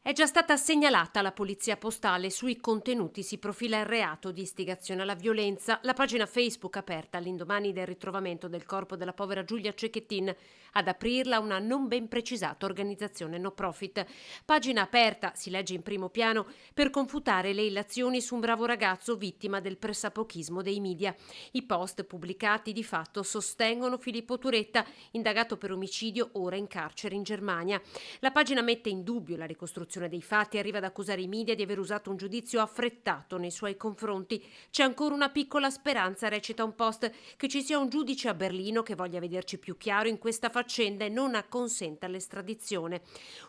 È già stata segnalata alla polizia postale, sui contenuti si profila il reato di istigazione alla violenza. La pagina Facebook aperta all'indomani del ritrovamento del corpo della povera Giulia Cecchettin, ad aprirla una non ben precisata organizzazione no profit. Pagina aperta, si legge in primo piano, per confutare le illazioni su un bravo ragazzo vittima del pressapochismo dei media. I post pubblicati di fatto sostengono Filippo Turetta, indagato per omicidio, ora in carcere in Germania. La pagina mette in dubbio la ricostruzione dei fatti e arriva ad accusare i media di aver usato un giudizio affrettato nei suoi confronti. C'è ancora una piccola speranza, recita un post, che ci sia un giudice a Berlino che voglia vederci più chiaro in questa faccenda e non acconsenta l'estradizione.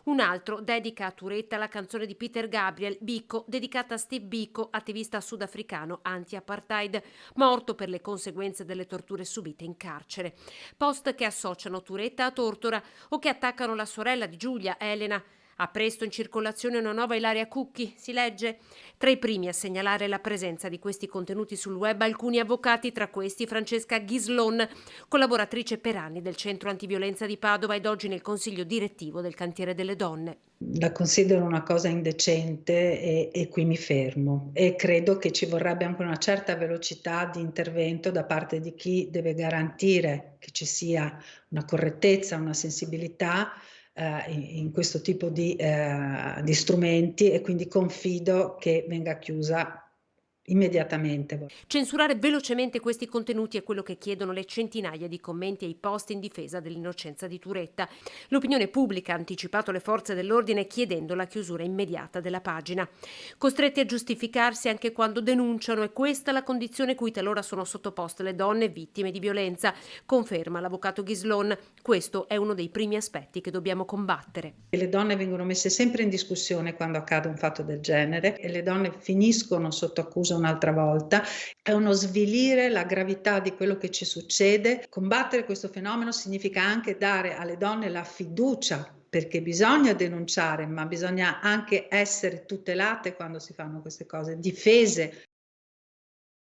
Un altro dedica a Turetta la canzone di Peter Gabriel, Biko, dedicata a Steve Biko, attivista sudafricano anti-apartheid, morto per le conseguenze delle torture subite in carcere. Post che associano Turetta a Tortora o che attaccano la sorella di Giulia, Elena. Ha presto in circolazione una nuova Ilaria Cucchi, si legge. Tra i primi a segnalare la presenza di questi contenuti sul web alcuni avvocati, tra questi Francesca Ghislon, collaboratrice per anni del Centro Antiviolenza di Padova ed oggi nel consiglio direttivo del Cantiere delle Donne. La considero una cosa indecente e qui mi fermo e credo che ci vorrebbe anche una certa velocità di intervento da parte di chi deve garantire che ci sia una correttezza, una sensibilità in questo tipo di strumenti e quindi confido che venga chiusa immediatamente. Censurare velocemente questi contenuti è quello che chiedono le centinaia di commenti e i post in difesa dell'innocenza di Turetta. L'opinione pubblica ha anticipato le forze dell'ordine chiedendo la chiusura immediata della pagina. Costretti a giustificarsi anche quando denunciano, è questa la condizione cui talora sono sottoposte le donne vittime di violenza, conferma l'avvocato Ghislon. Questo è uno dei primi aspetti che dobbiamo combattere. Le donne vengono messe sempre in discussione quando accade un fatto del genere e le donne finiscono sotto accusa un'altra volta. È uno svilire la gravità di quello che ci succede. Combattere questo fenomeno significa anche dare alle donne la fiducia, perché bisogna denunciare, ma bisogna anche essere tutelate quando si fanno queste cose, difese.